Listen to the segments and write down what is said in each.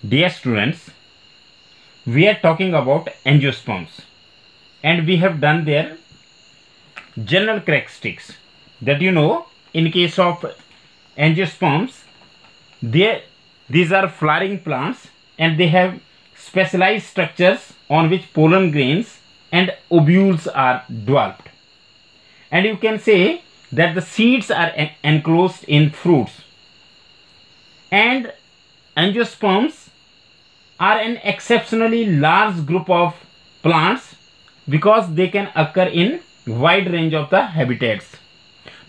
Dear students, we are talking about angiosperms and we have done their general characteristics that in case of angiosperms these are flowering plants and they have specialized structures on which pollen grains and ovules are developed, and you can say that the seeds are enclosed in fruits, and angiosperms are an exceptionally large group of plants because they can occur in wide range of the habitats.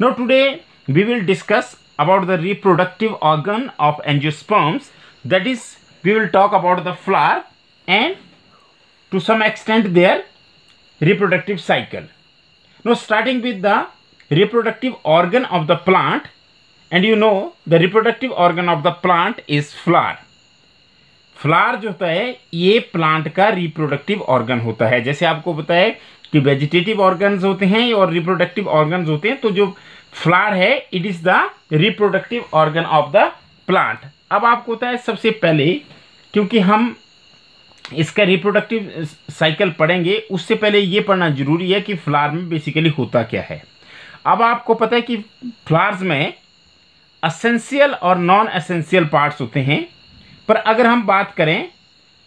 Now today we will discuss about the reproductive organ of angiosperms, that is we will talk about the flower and to some extent their reproductive cycle. Now starting with the reproductive organ of the plant, and the reproductive organ of the plant is flower. Flower जो होता है ये plant का reproductive organ होता है। जैसे आपको पता है कि वेजिटेटिव ऑर्गन्स होते हैं और रिप्रोडक्टिव ऑर्गन्स होते हैं, तो जो फ्लावर है it is the reproductive organ of the plant. अब आपको पता है सबसे पहले, क्योंकि हम इसका रिप्रोडक्टिव साइकिल पढ़ेंगे उससे पहले ये पढ़ना जरूरी है कि फ्लावर में बेसिकली होता क्या है। अब आपको पता है कि फ्लावर्स में एसेंशियल और नॉन एसेंशियल पार्ट्स होते हैं, पर अगर हम बात करें,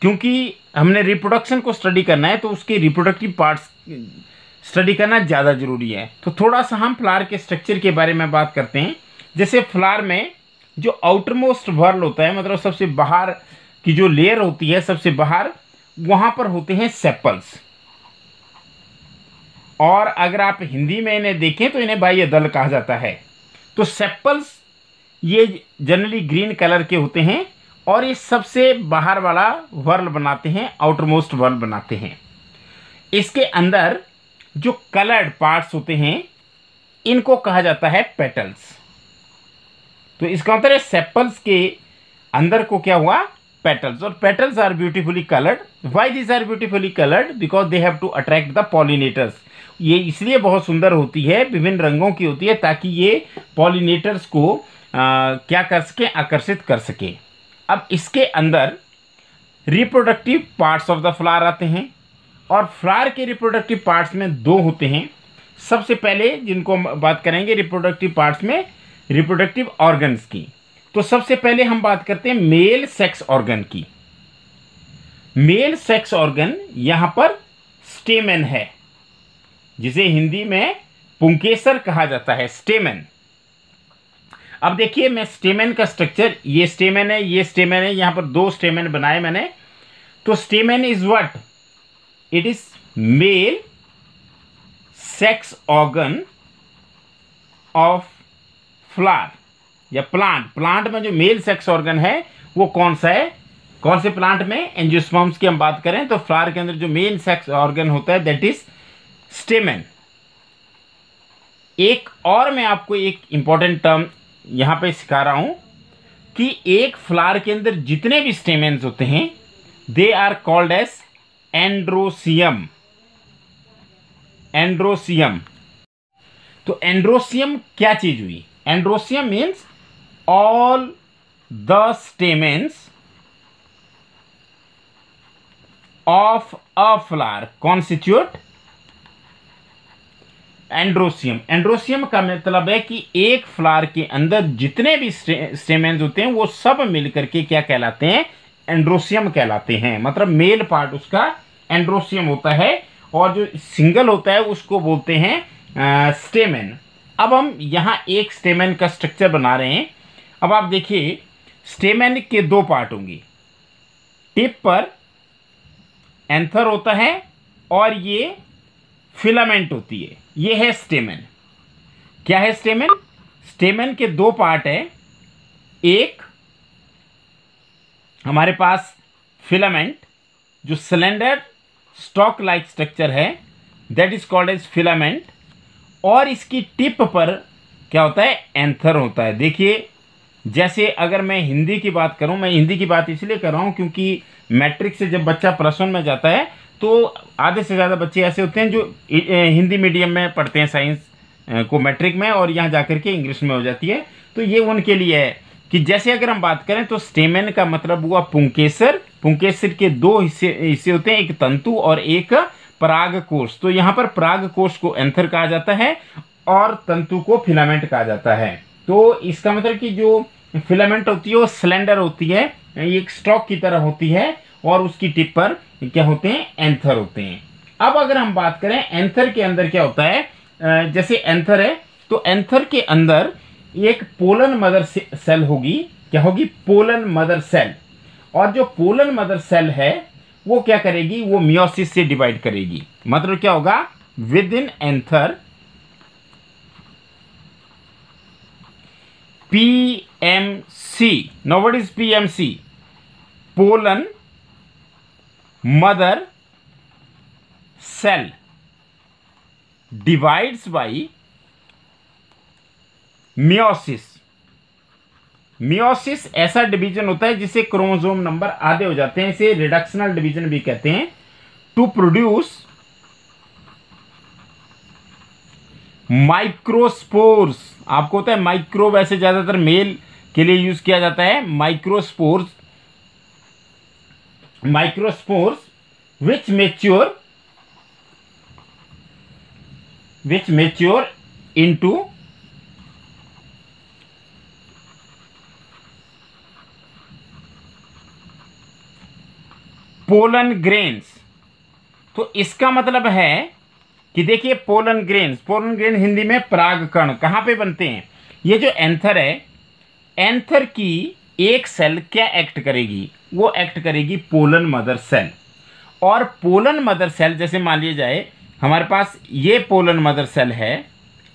क्योंकि हमने रिप्रोडक्शन को स्टडी करना है तो उसके रिप्रोडक्टिव पार्ट्स स्टडी करना ज़्यादा ज़रूरी है, तो थोड़ा सा हम फ्लावर के स्ट्रक्चर के बारे में बात करते हैं। जैसे फ्लावर में जो आउटर मोस्ट व्हर्ल होता है, मतलब सबसे बाहर की जो लेयर होती है सबसे बाहर, वहाँ पर होते हैं सेपल्स, और अगर आप हिंदी में इन्हें देखें तो इन्हें बाह्य दल कहा जाता है। तो सेपल्स ये जनरली ग्रीन कलर के होते हैं और ये सबसे बाहर वाला वर्ल बनाते हैं, आउटर मोस्ट वर्ल बनाते हैं। इसके अंदर जो कलर्ड पार्ट्स होते हैं इनको कहा जाता है पेटल्स। तो इसका मतलब है सेपल्स के अंदर को क्या हुआ, पेटल्स, और petals are beautifully coloured. Why this are beautifully coloured? Because they have to attract the pollinators. ये इसलिए बहुत सुंदर होती है, विभिन्न रंगों की होती है, ताकि ये पॉलिनेटर्स को क्या कर सके, आकर्षित कर सके। अब इसके अंदर reproductive parts of the flower आते हैं, और फ्लावर के रिप्रोडक्टिव पार्ट्स में दो होते हैं। सबसे पहले जिनको हम बात करेंगे रिप्रोडक्टिव पार्ट्स में, रिप्रोडक्टिव ऑर्गन्स की, तो सबसे पहले हम बात करते हैं मेल सेक्स ऑर्गन की। मेल सेक्स ऑर्गन यहाँ पर स्टेमेन है, जिसे हिंदी में पुंकेसर कहा जाता है, स्टेमेन। अब देखिए मैं स्टेमेन का स्ट्रक्चर, ये स्टेमेन है, ये स्टेमेन है, यहाँ पर दो स्टेमेन बनाए मैंने। तो stamen is what? It is male sex organ of flower या प्लांट। प्लांट में जो मेल सेक्स ऑर्गन है वो कौन सा है, कौन से प्लांट में? एंजियोस्पर्म्स की हम बात करें तो फ्लावर के अंदर जो मेल सेक्स ऑर्गन होता है दैट इज स्टेमेन। एक और मैं आपको एक इंपॉर्टेंट टर्म यहाँ पे सिखा रहा हूं कि एक फ्लावर के अंदर जितने भी स्टेमेन्स होते हैं they are called as androecium. Androecium. तो एंड्रोसियम क्या चीज हुई? Androecium means all the stamens of a flower constitute androecium. Androecium का मतलब है कि एक फ्लावर के अंदर जितने भी स्टेमेन्स होते हैं वो सब मिलकर के क्या कहलाते हैं? एंड्रोसियम कहलाते हैं। मतलब मेल पार्ट उसका एंड्रोसियम होता है और जो सिंगल होता है उसको बोलते हैं स्टेमेन। अब हम यहाँ एक स्टेमेन का स्ट्रक्चर बना रहे हैं। अब आप देखिए स्टेमेन के दो पार्ट होंगे, टिप पर एंथर होता है और ये फिलामेंट होती है, ये है स्टेमेन। क्या है स्टेमेन? स्टेमेन के दो पार्ट है, एक हमारे पास फिलामेंट जो सिलेंडर स्टॉक लाइक स्ट्रक्चर है that is called as filament, और इसकी टिप पर क्या होता है? एंथर होता है। देखिए जैसे अगर मैं हिंदी की बात करूं, मैं हिंदी की बात इसलिए कर रहा हूं क्योंकि मैट्रिक से जब बच्चा प्लस 1 में जाता है तो आधे से ज़्यादा बच्चे ऐसे होते हैं जो हिंदी मीडियम में पढ़ते हैं साइंस को मैट्रिक में, और यहाँ जाकर के इंग्लिश में हो जाती है, तो ये उनके लिए है कि जैसे अगर हम बात करें तो स्टेमेन का मतलब हुआ पुंकेसर। पुंकेसर के दो हिस्से हिस्से होते हैं, एक तंतु और एक परागकोश। तो यहाँ पर परागकोश को एंथर कहा जाता है और तंतु को फिलामेंट कहा जाता है। तो इसका मतलब कि जो फिलामेंट होती है वो सिलेंडर होती है, एक स्टॉक की तरह होती है, और उसकी टिप पर क्या होते हैं, एंथर होते हैं। अब अगर हम बात करें एंथर के अंदर क्या होता है, जैसे एंथर है तो एंथर के अंदर एक पोलन मदर सेल होगी। क्या होगी, पोलन मदर सेल। और जो पोलन मदर सेल है वो क्या करेगी, वो मियोसिस से डिवाइड करेगी। मतलब क्या होगा, with in anther PMC। Now what is PMC? Pollen mother cell divides by meiosis. Meiosis ऐसा डिवीजन होता है जिसे क्रोमोसोम नंबर आधे हो जाते हैं, इसे रिडक्शनल डिवीजन भी कहते हैं। To produce microspores. आपको होता है माइक्रो, वैसे ज्यादातर मेल के लिए यूज किया जाता है। माइक्रोस्पोर्स, माइक्रोस्पोर्स विच मेच्योर इनटू पोलन ग्रेन्स। तो इसका मतलब है कि देखिए पोलन ग्रेन हिंदी में परागकण कहाँ पे बनते हैं। ये जो एंथर है, एंथर की एक सेल क्या एक्ट करेगी, वो एक्ट करेगी पोलन मदर सेल। और पोलन मदर सेल, जैसे मान लिया जाए हमारे पास ये पोलन मदर सेल है,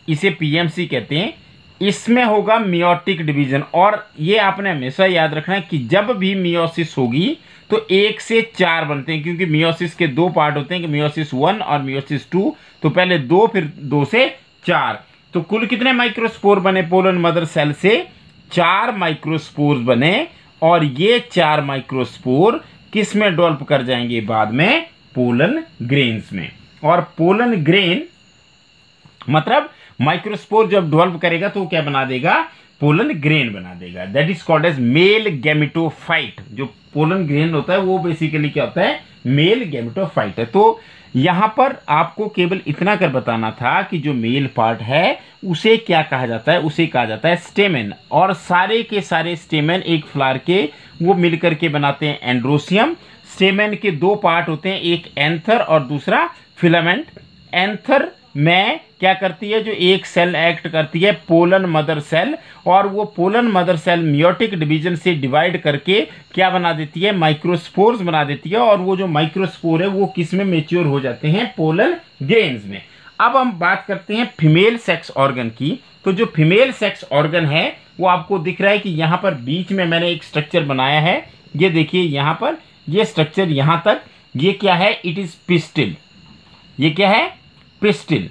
इसे PMC कहते हैं। इसमें होगा मियोटिक डिवीजन। और ये आपने हमेशा याद रखना है कि जब भी मियोसिस होगी तो 1 से 4 बनते हैं, क्योंकि मियोसिस के दो पार्ट होते हैं कि मियोसिस 1 और मियोसिस 2। तो पहले 2, फिर 2 से 4। तो कुल कितने माइक्रोस्पोर बने पोलन मदर सेल से? 4 माइक्रोस्पोर बने। और ये 4 माइक्रोस्पोर किस में डेवलप कर जाएंगे बाद में? पोलन ग्रेन्स में। और पोलन ग्रेन मतलब माइक्रोस्पोर जब डेवलप करेगा तो क्या बना देगा? पोलन ग्रेन बना देगा। That is called as male gametophyte. जो पोलन ग्रेन होता है वो बेसिकली क्या होता है? मेल गैमेटोफाइट है। तो यहां पर आपको केवल इतना कर बताना था कि जो मेल पार्ट है उसे क्या कहा जाता है? उसे कहा जाता है स्टेमेन। और सारे के सारे स्टेमेन एक फ्लावर के वो मिलकर के बनाते हैं एंड्रोसियम। स्टेमेन के दो पार्ट होते हैं, एक एंथर और दूसरा फिलामेंट। एंथर में क्या करती है? जो एक सेल एक्ट करती है पोलन मदर सेल, और वो pollen mother cell meiotic division से डिवाइड करके क्या बना देती है? माइक्रोस्पोर्स बना देती है। और वो जो माइक्रोस्पोर है वो किस में मेच्योर हो जाते हैं? पोलन ग्रेन्स में। अब हम बात करते हैं फीमेल सेक्स ऑर्गन की। तो जो फीमेल सेक्स ऑर्गन है वो आपको दिख रहा है कि यहाँ पर बीच में मैंने एक स्ट्रक्चर बनाया है। ये देखिए यहाँ पर ये स्ट्रक्चर यहाँ तक, ये क्या है? It is pistil. ये क्या है? पिस्टिल।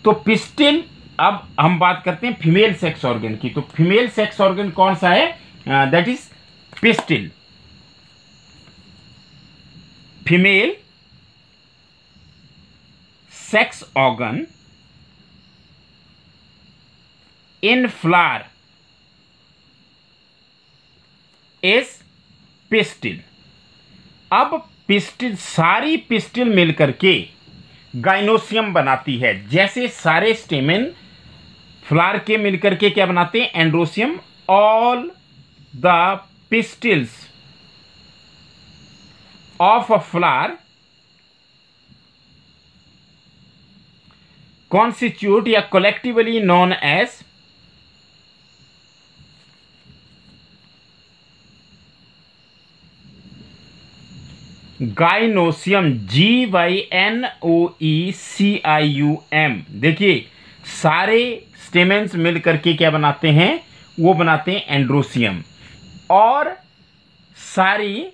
तो पिस्टिल, अब हम बात करते हैं फीमेल सेक्स ऑर्गन की। तो फीमेल सेक्स ऑर्गन कौन सा है? That is pistil. Female sex organ in flower is pistil. अब पिस्टिल, सारी पिस्टिल मिलकर के गाइनोसियम बनाती है। जैसे सारे स्टेमेन फ्लावर के मिलकर के क्या बनाते हैं? Androecium. All the pistils of a flower constitute या collectively known as gynoecium. GYNOECIUM। देखिए सारे स्टेमेंस मिल करके क्या बनाते हैं? वो बनाते हैं एंड्रोसियम। और सारी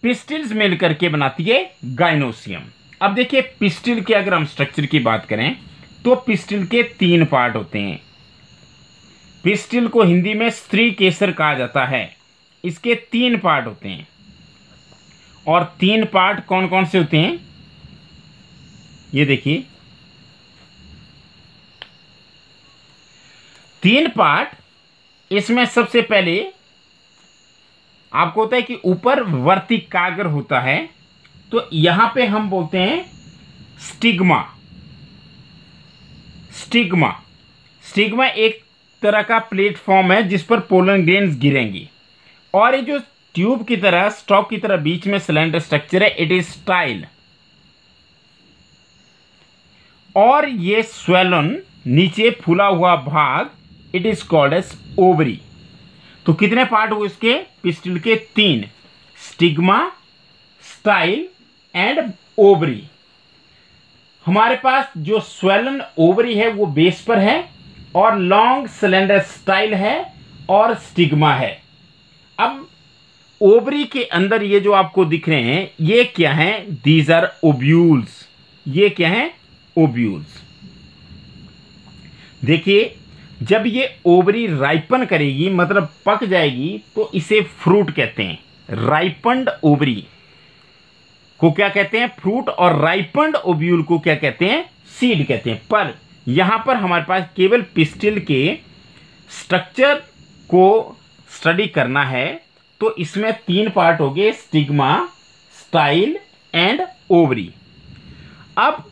पिस्टिल्स मिल करके बनाती है गाइनोसियम। अब देखिए पिस्टिल के अगर हम स्ट्रक्चर की बात करें तो पिस्टिल के 3 पार्ट होते हैं। पिस्टिल को हिंदी में स्त्री केसर कहा जाता है। इसके 3 पार्ट होते हैं। और 3 पार्ट कौन कौन से होते हैं? ये देखिए 3 पार्ट। इसमें सबसे पहले आपको होता है कि ऊपर वर्तिकाग्र होता है, तो यहां पे हम बोलते हैं स्टिग्मा। स्टिग्मा स्टिग्मा एक तरह का प्लेटफॉर्म है जिस पर पोलन ग्रेन्स गिरेंगी, और ये जो ट्यूब की तरह, स्टॉक की तरह बीच में सिलेंडर स्ट्रक्चर है, इट इज स्टाइल। और ये स्वेलन नीचे फूला हुआ भाग, it is called as ovary. तो कितने पार्ट हुए इसके पिस्टिल के? 3, स्टिग्मा, स्टाइल एंड ओवरी। हमारे पास जो स्वेलन ओवरी है वो बेस पर है, और लॉन्ग सिलेंडर स्टाइल है, और स्टिग्मा है। अब ओवरी के अंदर ये जो आपको दिख रहे हैं ये क्या हैं? These are ovules. ये क्या हैं? ओब्यूल्स। देखिए, जब ये ओवरी राइपन करेगी, मतलब पक जाएगी, तो इसे फ्रूट कहते हैं। राइपन्ड ओवरी को क्या कहते हैं? फ्रूट। और राइपन्ड ओब्यूल को क्या कहते हैं? सीड कहते हैं। पर यहां पर हमारे पास केवल पिस्टिल के स्ट्रक्चर को स्टडी करना है, तो इसमें 3 पार्ट हो गए, स्टिग्मा, स्टाइल एंड ओवरी। अब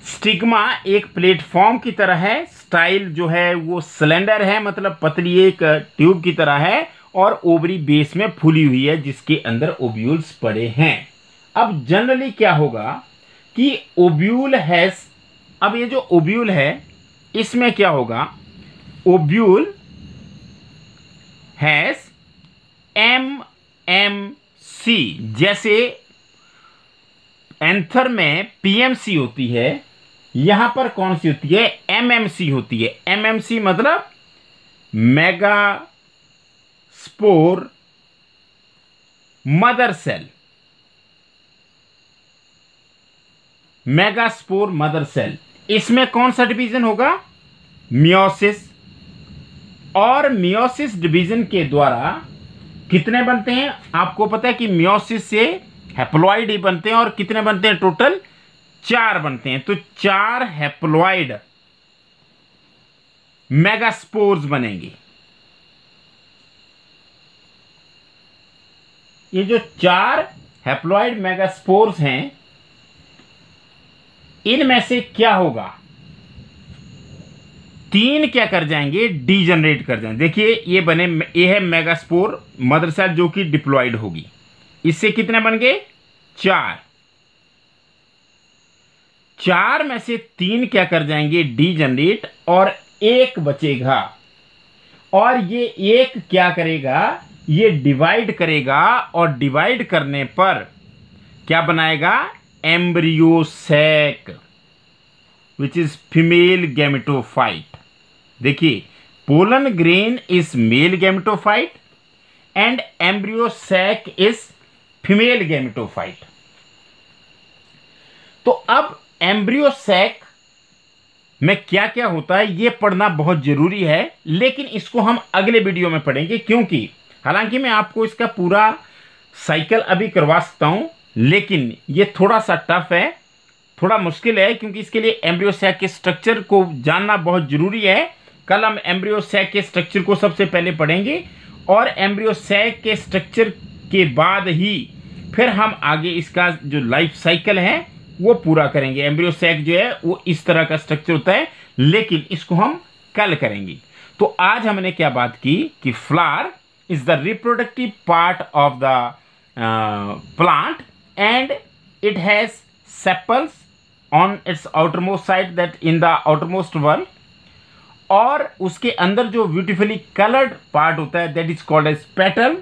स्टिग्मा एक प्लेटफॉर्म की तरह है, स्टाइल जो है वो सिलेंडर है, मतलब पतली एक ट्यूब की तरह है, और ओवरी बेस में फूली हुई है जिसके अंदर ओब्यूल्स पड़े हैं। अब जनरली क्या होगा कि ओब्यूल हैज, अब ये जो ओब्यूल है इसमें क्या होगा? ओब्यूल हैज MMC, जैसे एंथर में PMC होती है, यहां पर कौन सी होती है? MMC होती है। MMC मतलब megaspore mother cell. Megaspore mother cell, इसमें कौन सा डिवीजन होगा? मियोसिस। और मियोसिस डिवीजन के द्वारा कितने बनते हैं? आपको पता है कि मियोसिस से हैप्लॉइड ही बनते हैं, और कितने बनते हैं? टोटल 4 बनते हैं। तो 4 हैप्लॉइड मेगास्पोर्स बनेंगे। ये जो 4 हैप्लॉइड मेगास्पोर्स हैं, इनमें से क्या होगा? 3 क्या कर जाएंगे? डीजनरेट कर जाएंगे। देखिए, ये बने, ये है मेगास्पोर मदर सेल जो कि डिप्लॉइड होगी। इससे कितने बन गए? 4। 4 में से 3 क्या कर जाएंगे? डीजनरेट, और 1 बचेगा। और ये 1 क्या करेगा? ये डिवाइड करेगा, और डिवाइड करने पर क्या बनाएगा? Embryo sac, which is female gametophyte. देखिए, pollen grain is male gametophyte and embryo sac is female gametophyte. तो अब एम्ब्रियो सैक में क्या क्या होता है ये पढ़ना बहुत जरूरी है, लेकिन इसको हम अगले वीडियो में पढ़ेंगे, क्योंकि हालांकि मैं आपको इसका पूरा साइकिल अभी करवा सकता हूं, लेकिन ये थोड़ा सा टफ है, थोड़ा मुश्किल है, क्योंकि इसके लिए एम्ब्रियो सैक के स्ट्रक्चर को जानना बहुत जरूरी है। कल हम एम्ब्रियो सैक के स्ट्रक्चर को सबसे पहले पढ़ेंगे, और एम्ब्रियो सैक के स्ट्रक्चर के बाद ही फिर हम आगे इसका जो लाइफ साइकिल है वो पूरा करेंगे। एम्ब्रियो सैक जो है वो इस तरह का स्ट्रक्चर होता है, लेकिन इसको हम कल करेंगे। तो आज हमने क्या बात की कि flower is the reproductive part of the plant, and it has sepals on its outermost side, that in the outermost wall, और उसके अंदर जो ब्यूटीफुली कलर्ड पार्ट होता है that is called as petal.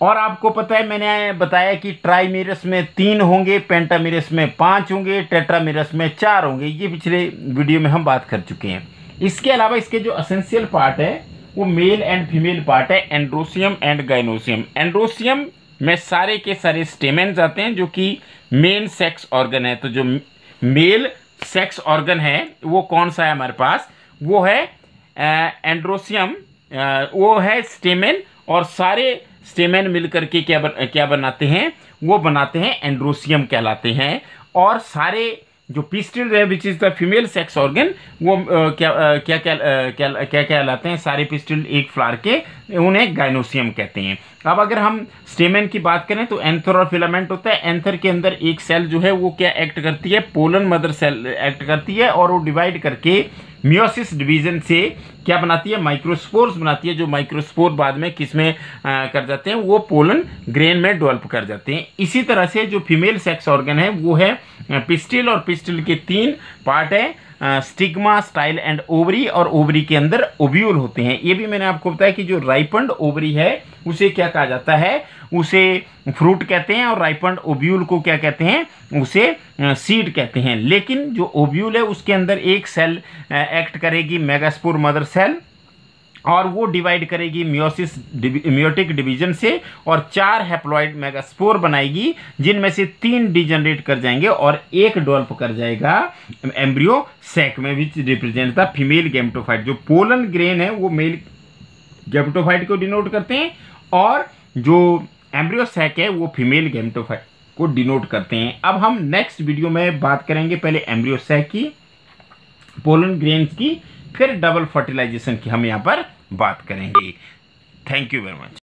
और आपको पता है, मैंने बताया कि ट्राइमेरस में 3 होंगे, पेंटामेरस में 5 होंगे, टेट्रामेरस में 4 होंगे। ये पिछले वीडियो में हम बात कर चुके हैं। इसके अलावा इसके जो एसेंशियल पार्ट है वो मेल एंड फीमेल पार्ट है, एंड्रोसियम एंड गाइनोसियम। एंड्रोसियम में सारे के सारे स्टेमेन्स आते हैं जो कि मेन सेक्स ऑर्गन है। तो जो मेल सेक्स ऑर्गन है वो कौन सा है हमारे पास? वो है एंड्रोसियम, वो है स्टेमेन, और सारे स्टेमेन मिलकर के क्या बनाते हैं? वो बनाते हैं एंड्रोसियम कहलाते हैं। और सारे जो पिस्टिल है which is the female sex organ, वो क्या कहलाते हैं, सारे पिस्टिल एक फ्लावर के, उन्हें गाइनोसियम कहते हैं। अब अगर हम स्टेमेन की बात करें तो एंथर और फिलामेंट होता है। एंथर के अंदर एक सेल जो है वो क्या एक्ट करती है, पोलन मदर सेल एक्ट करती है, और वो डिवाइड करके मियोसिस डिवीजन से क्या बनाती है, माइक्रोस्पोर्स बनाती है, जो माइक्रोस्पोर बाद में किस में कर जाते हैं, वो पोलन ग्रेन में डेवलप कर जाते हैं। इसी तरह से जो फीमेल सेक्स ऑर्गन है वो है पिस्टिल, और पिस्टिल के 3 पार्ट है, स्टिग्मा, स्टाइल एंड ओवरी, और ओवरी के अंदर ओव्यूल होते हैं। ये भी मैंने आपको बताया कि जो राइपन्ड ओवरी है उसे क्या कहा जाता है, उसे फ्रूट कहते हैं, और राइपन्ड ओव्यूल को क्या कहते हैं, उसे सीड कहते हैं। लेकिन जो ओव्यूल है उसके अंदर एक सेल एक्ट करेगी, मेगास्पोर मदर सेल, और वो डिवाइड करेगी मियोटिक डिवीजन से, और 4 हैप्लॉइड मेगास्पोर बनाएगी, जिनमें से 3 डिजनरेट कर जाएंगे और एक डेवलप कर जाएगा एम्ब्रियो सैक में, which represent the female gametophyte. जो पोलन ग्रेन है वो मेल गैमेटोफाइट को डिनोट करते हैं, और जो एम्ब्रियो सैक है वो फीमेल गैमेटोफाइट को डिनोट करते हैं। अब हम नेक्स्ट वीडियो में बात करेंगे पहले एम्ब्रियो सैक की, पोलन ग्रेन्स की, फिर डबल फर्टिलाइजेशन की हम यहाँ पर बात करेंगे। Thank you very much.